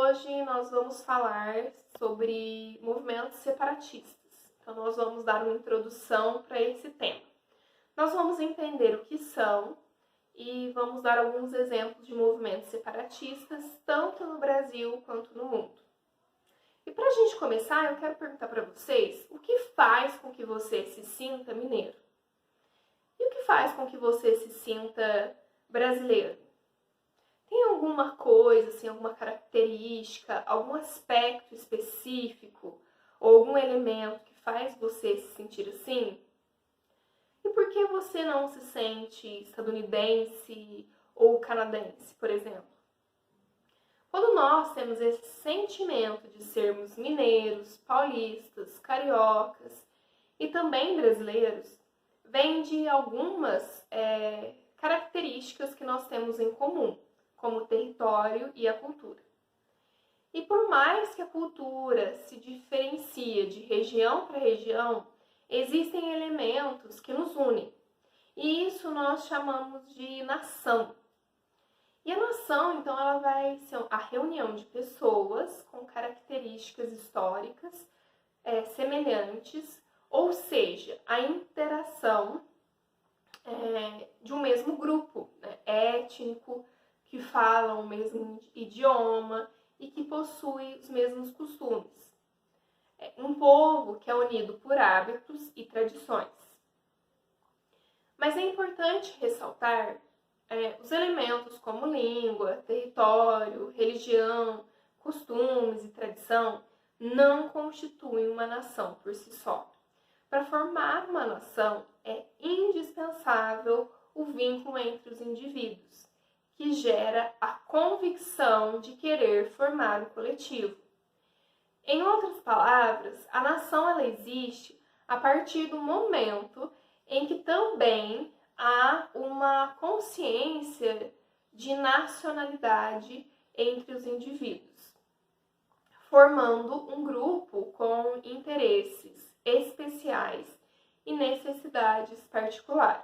hoje nós vamos falar sobre movimentos separatistas. Então, nós vamos dar uma introdução para esse tema. Nós vamos entender o que são e vamos dar alguns exemplos de movimentos separatistas, tanto no Brasil quanto no mundo. E para a gente começar, eu quero perguntar para vocês o que faz com que você se sinta mineiro? E o que faz com que você se sinta brasileiro? Tem alguma coisa, assim, alguma característica, algum aspecto específico ou algum elemento que faz você se sentir assim? E por que você não se sente estadunidense ou canadense, por exemplo? Quando nós temos esse sentimento de sermos mineiros, paulistas, cariocas e também brasileiros, vem de algumas características que nós temos em comum, como o território e a cultura. E por mais que a cultura se diferencie de região para região, existem elementos que nos unem. E isso nós chamamos de nação. E a nação, então, ela vai ser a reunião de pessoas com características históricas semelhantes, ou seja, a interação de um mesmo grupo étnico, que falam o mesmo idioma e que possui os mesmos costumes. Um povo que é unido por hábitos e tradições. Mas é importante ressaltar os elementos como língua, território, religião, costumes e tradição não constituem uma nação por si só. Para formar uma nação é indispensável o vínculo entre os indivíduos, que gera a convicção de querer formar um coletivo. Em outras palavras, a nação ela existe a partir do momento em que também há uma consciência de nacionalidade entre os indivíduos, formando um grupo com interesses especiais e necessidades particulares.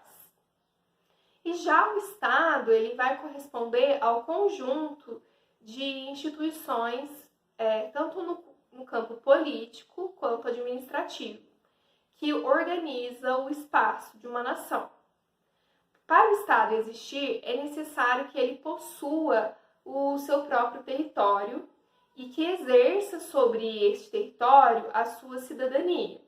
E já o Estado ele vai corresponder ao conjunto de instituições, tanto no campo político quanto administrativo, que organiza o espaço de uma nação. Para o Estado existir, é necessário que ele possua o seu próprio território e que exerça sobre este território a sua cidadania.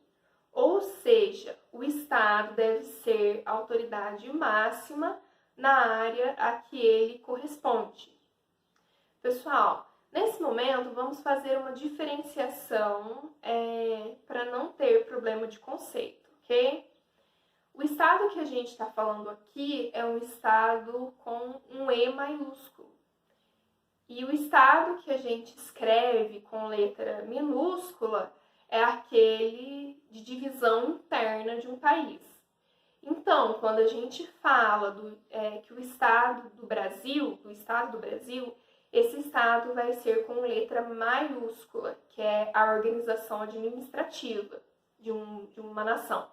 Ou seja, o Estado deve ser a autoridade máxima na área a que ele corresponde. Pessoal, nesse momento vamos fazer uma diferenciação para não ter problema de conceito, ok? O Estado que a gente está falando aqui é um Estado com um E maiúsculo. E o Estado que a gente escreve com letra minúscula é aquele de divisão interna de um país. Então, quando a gente fala que o Estado do Brasil, esse Estado vai ser com letra maiúscula, que é a organização administrativa de uma nação.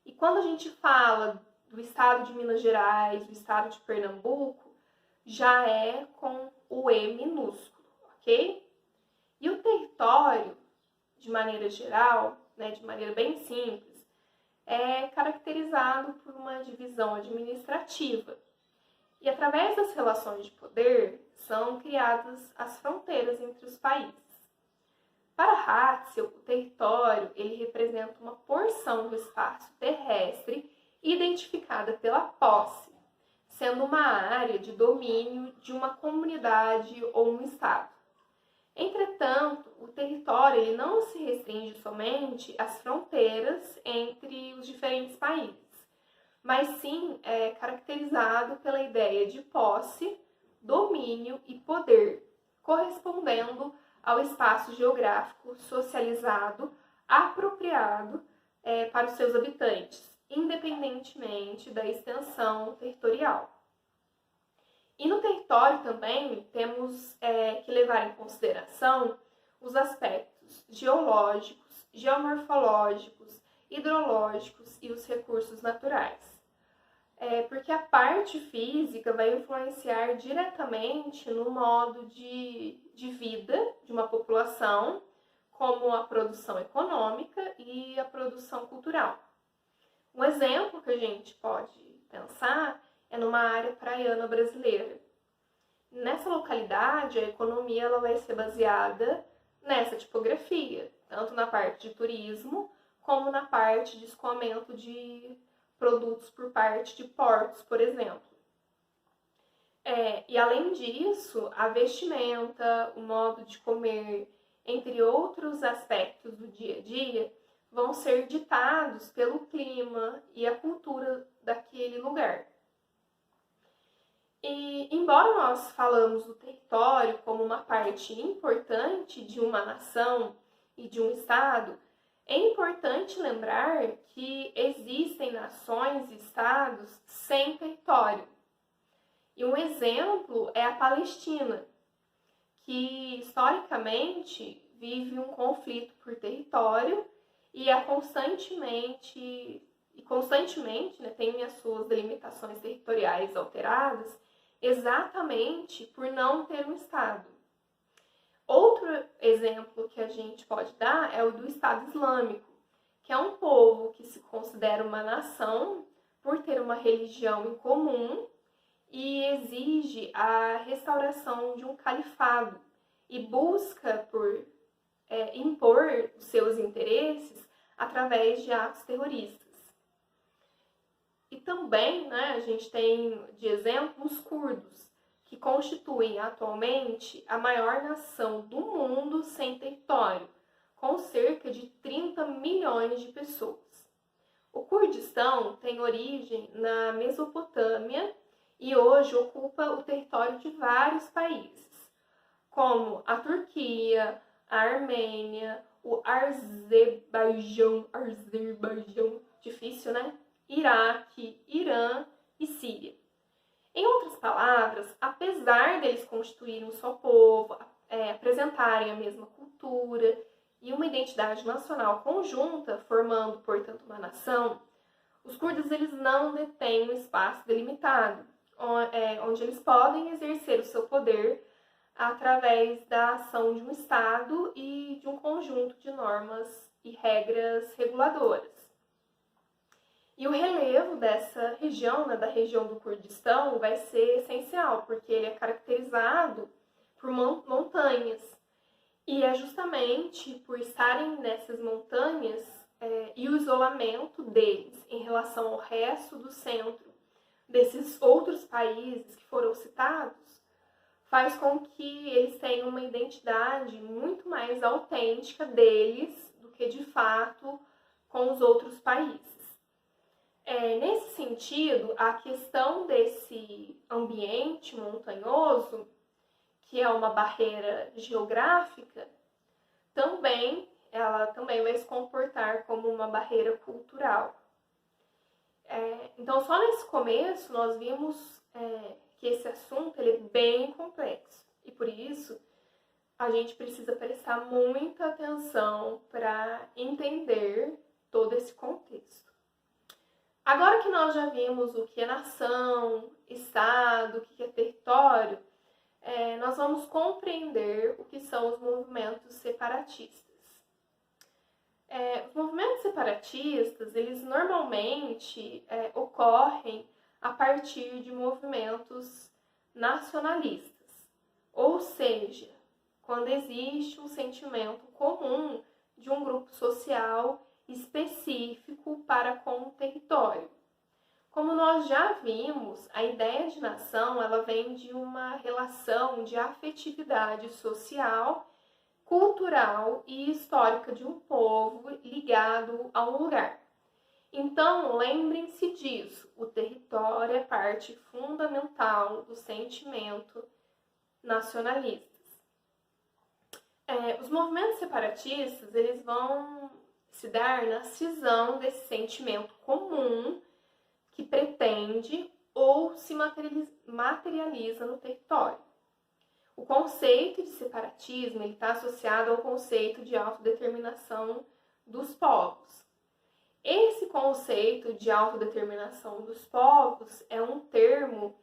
E quando a gente fala do Estado de Minas Gerais, do Estado de Pernambuco, já é com o E minúsculo, ok? E o território, de maneira geral, de maneira bem simples, é caracterizado por uma divisão administrativa. E através das relações de poder, são criadas as fronteiras entre os países. Para Hatzel, o território ele representa uma porção do espaço terrestre identificada pela posse, sendo uma área de domínio de uma comunidade ou um estado. Entretanto, o território ele não se restringe somente às fronteiras entre os diferentes países, mas sim é caracterizado pela ideia de posse, domínio e poder, correspondendo ao espaço geográfico socializado, apropriado para os seus habitantes, independentemente da extensão territorial. E no território também temos que levar em consideração os aspectos geológicos, geomorfológicos, hidrológicos e os recursos naturais. Porque a parte física vai influenciar diretamente no modo de vida população, como a produção econômica e a produção cultural. Um exemplo que a gente pode pensar é numa área praiana brasileira. Nessa localidade, a economia ela vai ser baseada nessa tipografia, tanto na parte de turismo, como na parte de escoamento de produtos por parte de portos, por exemplo. E além disso, a vestimenta, o modo de comer, entre outros aspectos do dia a dia, vão ser ditados pelo clima e a cultura daquele lugar. E embora nós falamos do território como uma parte importante de uma nação e de um estado, é importante lembrar que existem nações e estados sem território. E um exemplo é a Palestina, que historicamente vive um conflito por território e constantemente tem as suas delimitações territoriais alteradas exatamente por não ter um Estado. Outro exemplo que a gente pode dar é o do Estado Islâmico, que é um povo que se considera uma nação por ter uma religião em comum e exige a restauração de um califado e busca por impor os seus interesses através de atos terroristas. E também, a gente tem de exemplo os curdos, que constituem atualmente a maior nação do mundo sem território, com cerca de 30 milhões de pessoas. O Kurdistão tem origem na Mesopotâmia e hoje ocupa o território de vários países, como a Turquia, a Armênia, o Azerbaijão, difícil, né? Iraque, Irã e Síria. Em outras palavras, apesar deles constituírem um só povo, apresentarem a mesma cultura e uma identidade nacional conjunta, formando, portanto, uma nação, os curdos eles não detêm um espaço delimitado, onde eles podem exercer o seu poder através da ação de um Estado e de um conjunto de normas e regras reguladoras. E o relevo dessa região, da região do Kurdistão, vai ser essencial, porque ele é caracterizado por montanhas. E é justamente por estarem nessas montanhas e o isolamento deles em relação ao resto do centro desses outros países que foram citados, faz com que eles tenham uma identidade muito mais autêntica deles do que, de fato, com os outros países. Nesse sentido, a questão desse ambiente montanhoso, que é uma barreira geográfica, ela também vai se comportar como uma barreira cultural. Então, só nesse começo, nós vimos que esse assunto ele é bem complexo. E por isso, a gente precisa prestar muita atenção para entender todo esse contexto. Agora que nós já vimos o que é nação, estado, o que é território, nós vamos compreender o que são os movimentos separatistas. Os movimentos separatistas, eles normalmente ocorrem a partir de movimentos nacionalistas, ou seja, quando existe um sentimento comum de um grupo social específico para com o território. Como nós já vimos, a ideia de nação ela vem de uma relação de afetividade social, cultural e histórica de um povo ligado a um lugar. Então, lembrem-se disso, o território é parte fundamental do sentimento nacionalista. Os movimentos separatistas eles vão se dar na cisão desse sentimento comum que pretende ou se materializa no território. O conceito de separatismo está associado ao conceito de autodeterminação dos povos. Esse conceito de autodeterminação dos povos é um termo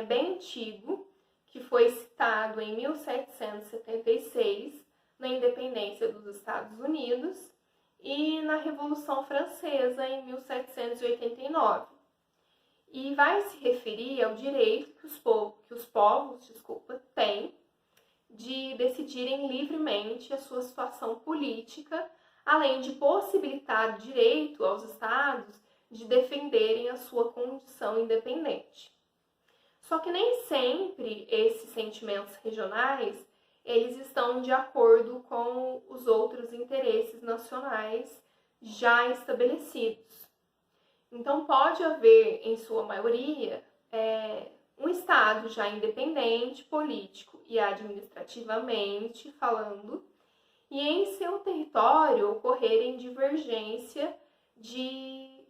bem antigo, que foi citado em 1776 independência dos Estados Unidos e na Revolução Francesa em 1789. E vai se referir ao direito que os povos têm de decidirem livremente a sua situação política, além de possibilitar o direito aos estados de defenderem a sua condição independente. Só que nem sempre esses sentimentos regionais eles estão de acordo com os outros interesses nacionais já estabelecidos. Então pode haver, em sua maioria, um Estado já independente, político e administrativamente falando, e em seu território ocorrerem divergência de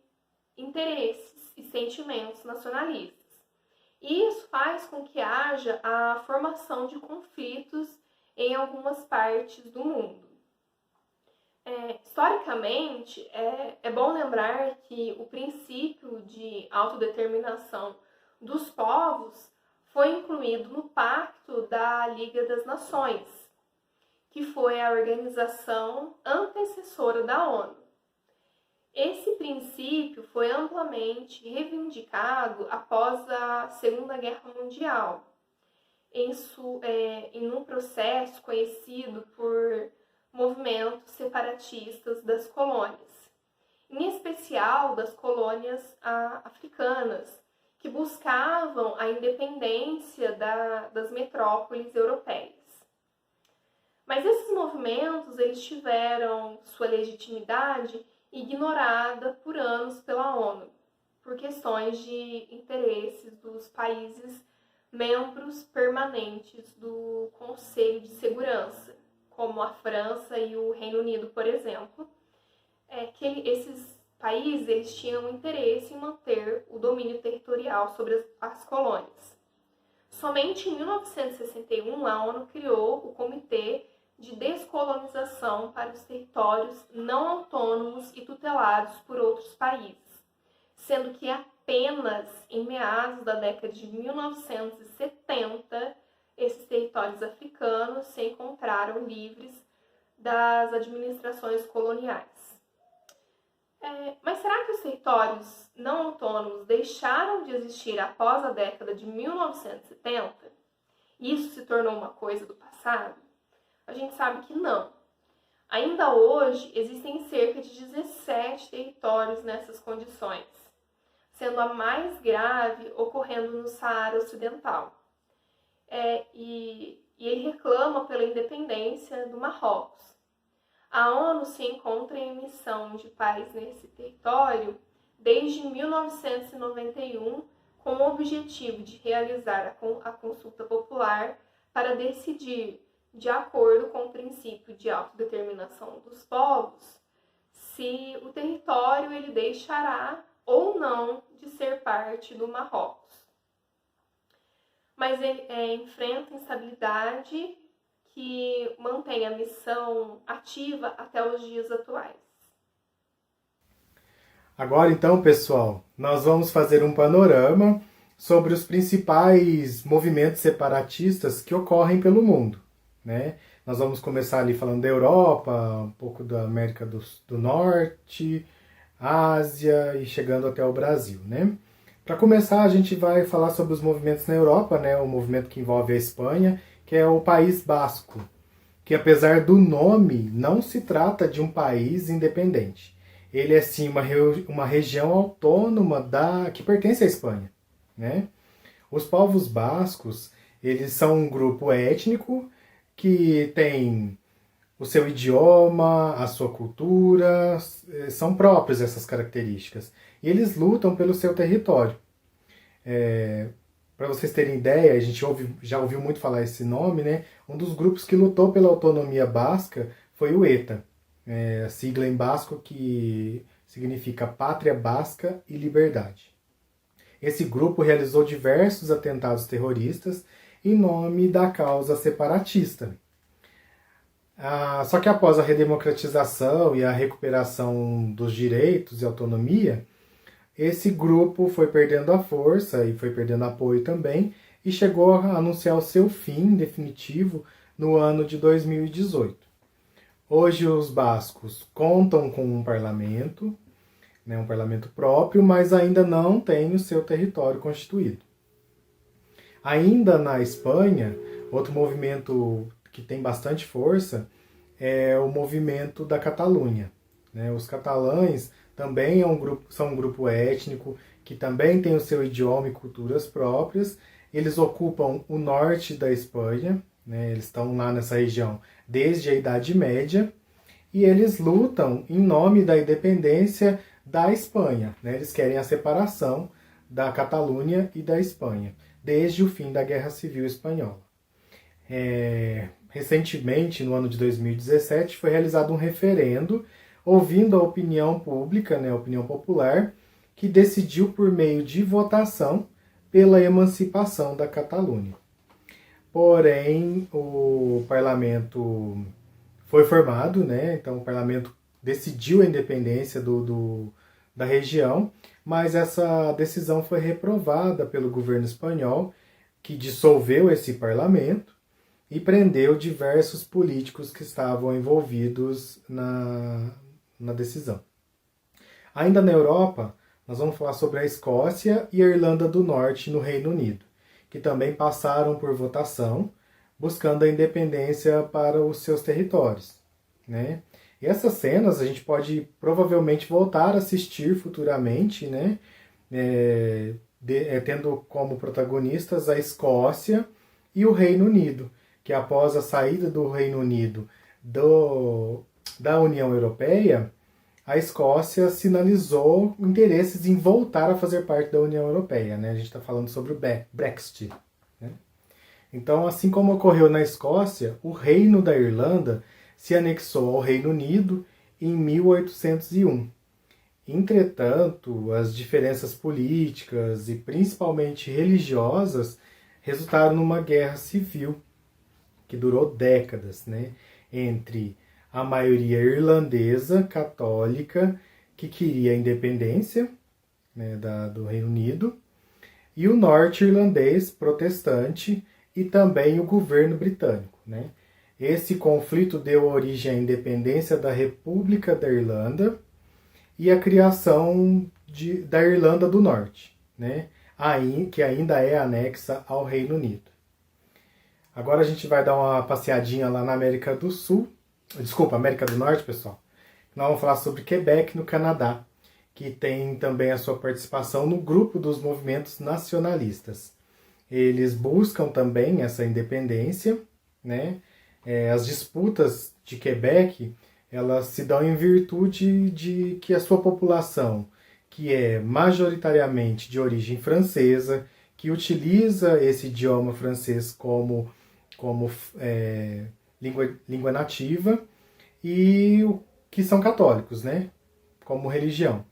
interesses e sentimentos nacionalistas. E isso faz com que haja a formação de conflitos em algumas partes do mundo. Historicamente, é bom lembrar que o princípio de autodeterminação dos povos foi incluído no Pacto da Liga das Nações, que foi a organização antecessora da ONU. Esse princípio foi amplamente reivindicado após a Segunda Guerra Mundial, em um processo conhecido por movimentos separatistas das colônias, em especial das colônias africanas, que buscavam a independência das metrópoles europeias. Mas esses movimentos eles tiveram sua legitimidade ignorada por anos pela ONU, por questões de interesses dos países membros permanentes do Conselho de Segurança, como a França e o Reino Unido, por exemplo, esses países eles tinham interesse em manter o domínio territorial sobre as colônias. Somente em 1961, a ONU criou o Comitê de Descolonização para os territórios não autônomos e tutelados por outros países, sendo que apenas em meados da década de 1970 esses territórios africanos se encontraram livres das administrações coloniais. Mas será que os territórios não autônomos deixaram de existir após a década de 1970? E isso se tornou uma coisa do passado? A gente sabe que não. Ainda hoje, existem cerca de 17 territórios nessas condições, sendo a mais grave ocorrendo no Saara Ocidental. E ele reclama pela independência do Marrocos. A ONU se encontra em missão de paz nesse território desde 1991, com o objetivo de realizar a consulta popular para decidir, de acordo com o princípio de autodeterminação dos povos, se o território ele deixará ou não de ser parte do Marrocos. Mas ele enfrenta instabilidade que mantém a missão ativa até os dias atuais. Agora então, pessoal, nós vamos fazer um panorama sobre os principais movimentos separatistas que ocorrem pelo mundo, né? Nós vamos começar ali falando da Europa, um pouco da América do Norte, Ásia e chegando até o Brasil, né? Para começar, a gente vai falar sobre os movimentos na Europa, né? O movimento que envolve a Espanha, que é o País Basco, que apesar do nome, não se trata de um país independente. Ele é sim uma região autônoma que pertence à Espanha, né? Os povos bascos, eles são um grupo étnico que tem o seu idioma, a sua cultura, são próprios essas características. E eles lutam pelo seu território. Para vocês terem ideia, a gente já ouviu muito falar esse nome, né? Um dos grupos que lutou pela autonomia basca foi o ETA, a sigla em basco que significa Pátria Basca e Liberdade. Esse grupo realizou diversos atentados terroristas em nome da causa separatista. Só que após a redemocratização e a recuperação dos direitos e autonomia, esse grupo foi perdendo a força e foi perdendo apoio também e chegou a anunciar o seu fim definitivo no ano de 2018. Hoje os bascos contam com um parlamento, né, um parlamento próprio, mas ainda não tem o seu território constituído. Ainda na Espanha, outro movimento que tem bastante força é o movimento da Catalunha, né? Os catalães também são um grupo étnico que também tem o seu idioma e culturas próprias. Eles ocupam o norte da Espanha, né? Eles estão lá nessa região desde a Idade Média, e eles lutam em nome da independência da Espanha, né? Eles querem a separação da Catalunha e da Espanha, desde o fim da Guerra Civil Espanhola. Recentemente, no ano de 2017, foi realizado um referendo, ouvindo a opinião pública, né, a opinião popular, que decidiu por meio de votação pela emancipação da Catalunha. Porém, o parlamento foi formado, né? Então o parlamento decidiu a independência da região, mas essa decisão foi reprovada pelo governo espanhol, que dissolveu esse parlamento e prendeu diversos políticos que estavam envolvidos na decisão. Ainda na Europa, nós vamos falar sobre a Escócia e a Irlanda do Norte no Reino Unido, que também passaram por votação, buscando a independência para os seus territórios, né? E essas cenas a gente pode provavelmente voltar a assistir futuramente, né? Tendo como protagonistas a Escócia e o Reino Unido, que após a saída do Reino Unido da União Europeia, a Escócia sinalizou interesses em voltar a fazer parte da União Europeia, né? A gente está falando sobre o Brexit, né? Então, assim como ocorreu na Escócia, o Reino da Irlanda se anexou ao Reino Unido em 1801. Entretanto, as diferenças políticas e principalmente religiosas resultaram numa guerra civil que durou décadas, né, entre a maioria irlandesa católica, que queria a independência, né, do Reino Unido, e o norte irlandês protestante e também o governo britânico, né? Esse conflito deu origem à independência da República da Irlanda e a criação da Irlanda do Norte, né? Que ainda é anexa ao Reino Unido. Agora a gente vai dar uma passeadinha lá na América do Sul, América do Norte, pessoal. Nós vamos falar sobre Quebec, no Canadá, que tem também a sua participação no grupo dos movimentos nacionalistas. Eles buscam também essa independência, né? As disputas de Quebec, elas se dão em virtude de que a sua população, que é majoritariamente de origem francesa, que utiliza esse idioma francês como língua nativa, e que são católicos, né, como religião.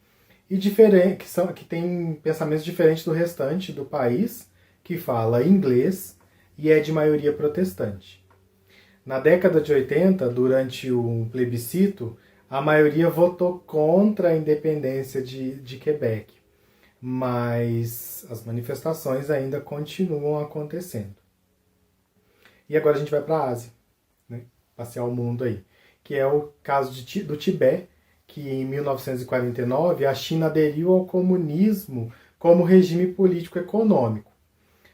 E que tem pensamentos diferentes do restante do país, que fala inglês e é de maioria protestante. Na década de 80, durante um plebiscito, a maioria votou contra a independência de Quebec, mas as manifestações ainda continuam acontecendo. E agora a gente vai para a Ásia, né? Passear o mundo aí, que é o caso do Tibete, que em 1949 a China aderiu ao comunismo como regime político-econômico.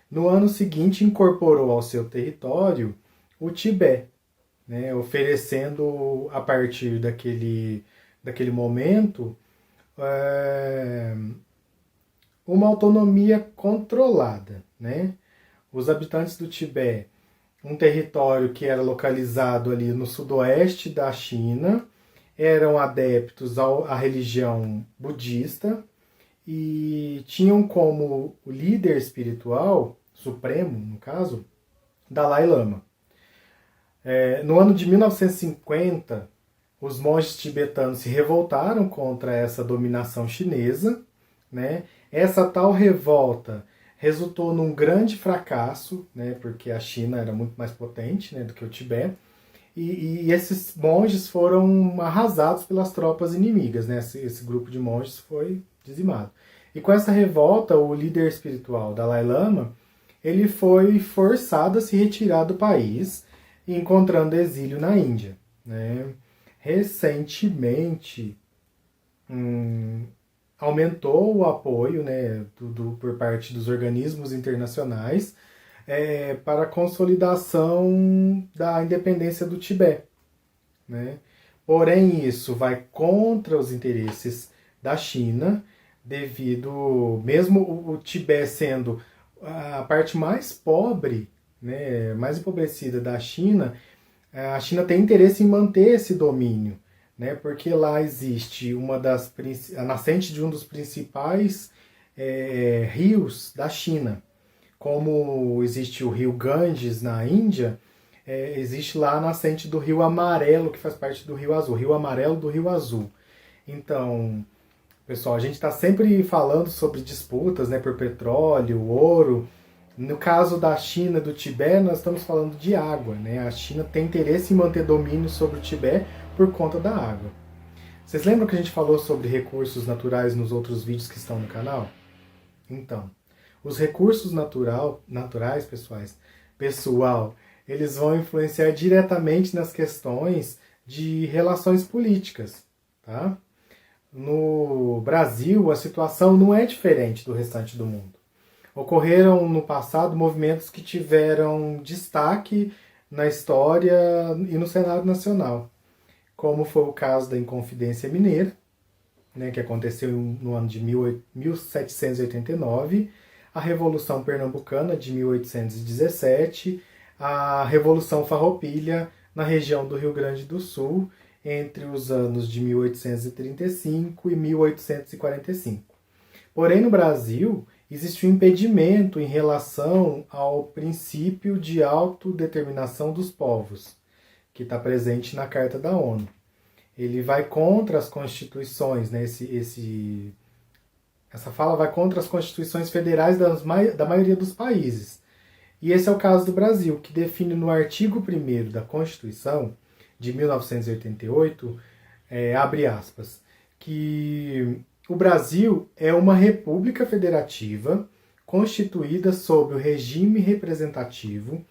No ano seguinte incorporou ao seu território o Tibete, né, oferecendo a partir daquele momento uma autonomia controlada, né? Os habitantes do Tibete, um território que era localizado ali no sudoeste da China, eram adeptos à religião budista e tinham como líder espiritual, supremo no caso, Dalai Lama. No ano de 1950, os monges tibetanos se revoltaram contra essa dominação chinesa, né? Essa tal revolta resultou num grande fracasso, né? Porque a China era muito mais potente, né, do que o Tibete, e esses monges foram arrasados pelas tropas inimigas, né? Esse grupo de monges foi dizimado. E com essa revolta, o líder espiritual, Dalai Lama, ele foi forçado a se retirar do país, encontrando exílio na Índia, né? recentemente aumentou o apoio, né, por parte dos organismos internacionais para a consolidação da independência do Tibete, né? Porém, isso vai contra os interesses da China, devido, mesmo o Tibete sendo a parte mais pobre, né, mais empobrecida da China, a China tem interesse em manter esse domínio, né, porque lá existe a nascente de um dos principais rios da China. Como existe o rio Ganges na Índia, existe lá a nascente do rio Amarelo, que faz parte do rio Azul, rio Amarelo do rio Azul. Então, pessoal, a gente está sempre falando sobre disputas, né, por petróleo, ouro. No caso da China e do Tibete, nós estamos falando de água, né? A China tem interesse em manter domínio sobre o Tibete por conta da água. Vocês lembram que a gente falou sobre recursos naturais nos outros vídeos que estão no canal? Então, os recursos naturais, pessoal, eles vão influenciar diretamente nas questões de relações políticas, tá? No Brasil, a situação não é diferente do restante do mundo. Ocorreram no passado movimentos que tiveram destaque na história e no cenário nacional, como foi o caso da Inconfidência Mineira, né, que aconteceu no ano de 1789, a Revolução Pernambucana de 1817, a Revolução Farroupilha na região do Rio Grande do Sul, entre os anos de 1835 e 1845. Porém, no Brasil, existe um impedimento em relação ao princípio de autodeterminação dos povos, que está presente na Carta da ONU. Ele vai contra as constituições, né? Essa fala vai contra as constituições federais da maioria dos países. E esse é o caso do Brasil, que define no artigo 1º da Constituição de 1988, abre aspas, que o Brasil é uma república federativa constituída sob o regime representativo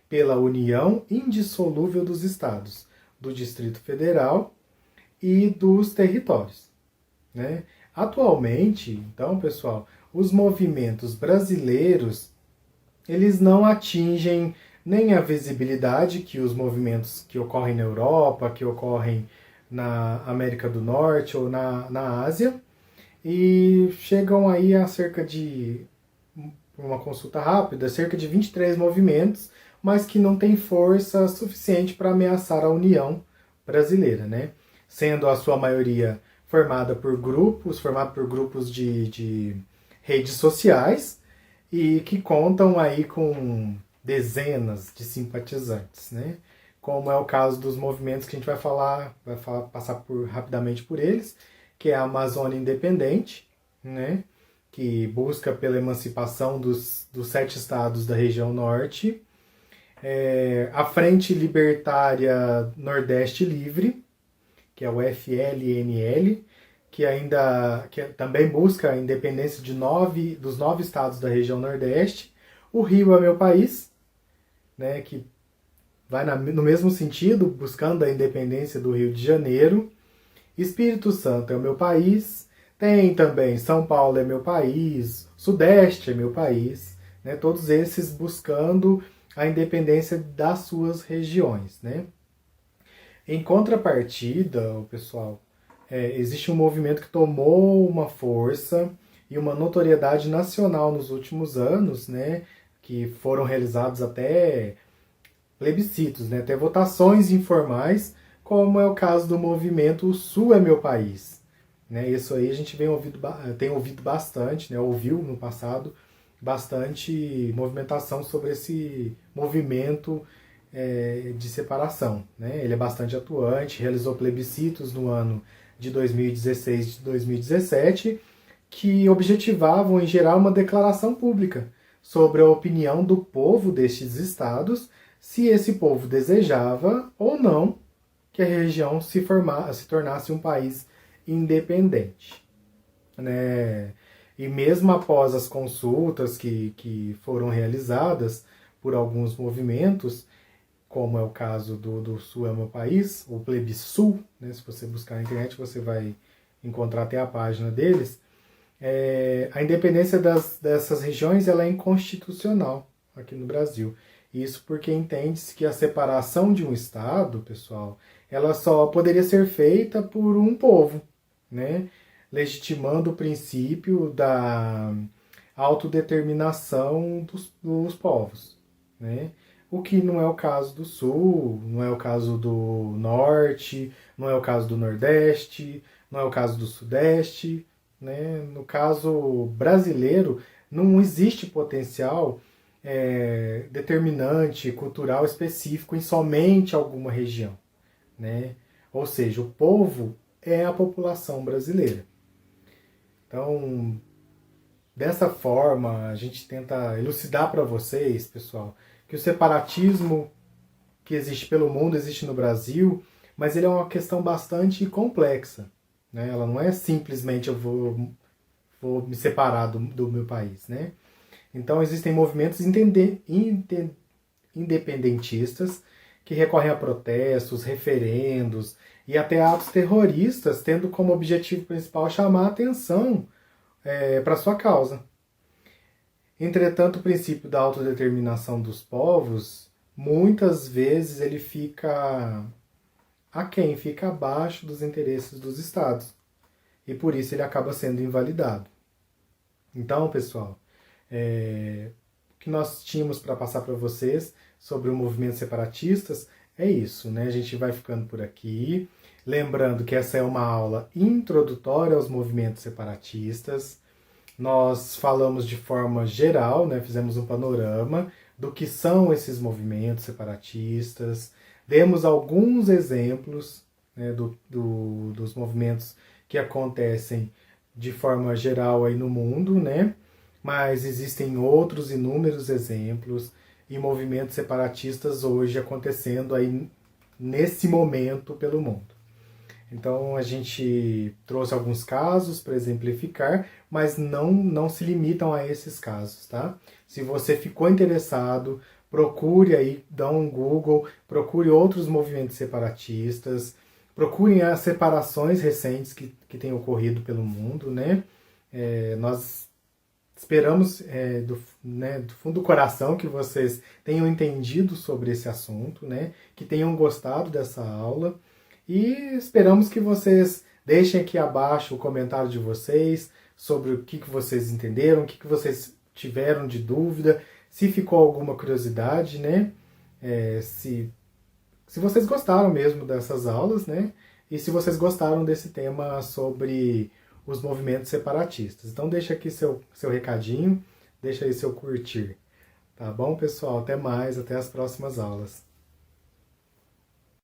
pela união indissolúvel dos estados, do Distrito Federal e dos territórios, né? Atualmente, então, pessoal, os movimentos brasileiros, eles não atingem nem a visibilidade que os movimentos que ocorrem na Europa, que ocorrem na América do Norte ou na Ásia, e chegam aí a cerca de, uma consulta rápida, cerca de 23 movimentos, mas que não tem força suficiente para ameaçar a União brasileira, né? Sendo a sua maioria formada por grupos de redes sociais e que contam aí com dezenas de simpatizantes, né? Como é o caso dos movimentos que a gente passar rapidamente por eles, que é a Amazônia Independente, né? Que busca pela emancipação dos 7 estados da região norte, a Frente Libertária Nordeste Livre, que é o FLNL, que também busca a independência dos 9 estados da região Nordeste. O Rio é Meu País, né, que vai no mesmo sentido, buscando a independência do Rio de Janeiro. Espírito Santo é o meu país. Tem também São Paulo é meu país, Sudeste é meu país, né, todos esses buscando a independência das suas regiões, né? Em contrapartida, pessoal, existe um movimento que tomou uma força e uma notoriedade nacional nos últimos anos, né, que foram realizados até plebiscitos, né, até votações informais, como é o caso do movimento O Sul é Meu País. Né? Isso aí a gente tem ouvido bastante, né, ouviu no passado bastante movimentação sobre esse movimento de separação. Né? Ele é bastante atuante, realizou plebiscitos no ano de 2016 e de 2017, que objetivavam em geral uma declaração pública sobre a opinião do povo destes estados, se esse povo desejava ou não que a região se tornasse um país independente. Né? E mesmo após as consultas que foram realizadas por alguns movimentos, como é o caso do Sul é o meu país, o Plebissul, né? Se você buscar na internet você vai encontrar até a página deles. A independência dessas regiões ela é inconstitucional aqui no Brasil. Isso porque entende-se que a separação de um Estado, pessoal, ela só poderia ser feita por um povo, né? Legitimando o princípio da autodeterminação dos povos, né? O que não é o caso do Sul, não é o caso do Norte, não é o caso do Nordeste, não é o caso do Sudeste, né? No caso brasileiro, não existe potencial determinante cultural específico em somente alguma região, né? Ou seja, o povo é a população brasileira. Então, dessa forma, a gente tenta elucidar para vocês, pessoal, que o separatismo que existe pelo mundo existe no Brasil, mas ele é uma questão bastante complexa, né? Ela não é simplesmente eu vou me separar do meu país, né? Então existem movimentos independentistas que recorrem a protestos, referendos e até atos terroristas, tendo como objetivo principal chamar a atenção para sua causa. Entretanto, o princípio da autodeterminação dos povos, muitas vezes ele fica aquém, fica abaixo dos interesses dos estados. E por isso ele acaba sendo invalidado. Então, pessoal, o que nós tínhamos para passar para vocês sobre o movimento separatistas é isso, né? A gente vai ficando por aqui. Lembrando que essa é uma aula introdutória aos movimentos separatistas. Nós falamos de forma geral, né? Fizemos um panorama do que são esses movimentos separatistas. Demos alguns exemplos, né, dos movimentos que acontecem de forma geral aí no mundo, né? Mas existem outros inúmeros exemplos e movimentos separatistas hoje acontecendo aí nesse momento pelo mundo. Então a gente trouxe alguns casos para exemplificar, mas não se limitam a esses casos, tá? Se você ficou interessado, procure aí, dá um Google, procure outros movimentos separatistas, procurem as separações recentes que têm ocorrido pelo mundo, né? Nós esperamos do fundo do coração que vocês tenham entendido sobre esse assunto, né? Que tenham gostado dessa aula. E esperamos que vocês deixem aqui abaixo o comentário de vocês sobre o que vocês entenderam, o que vocês tiveram de dúvida, se ficou alguma curiosidade, né? Se vocês gostaram mesmo dessas aulas, né? E se vocês gostaram desse tema sobre os movimentos separatistas. Então deixa aqui seu recadinho, deixa aí seu curtir. Tá bom, pessoal? Até mais, até as próximas aulas.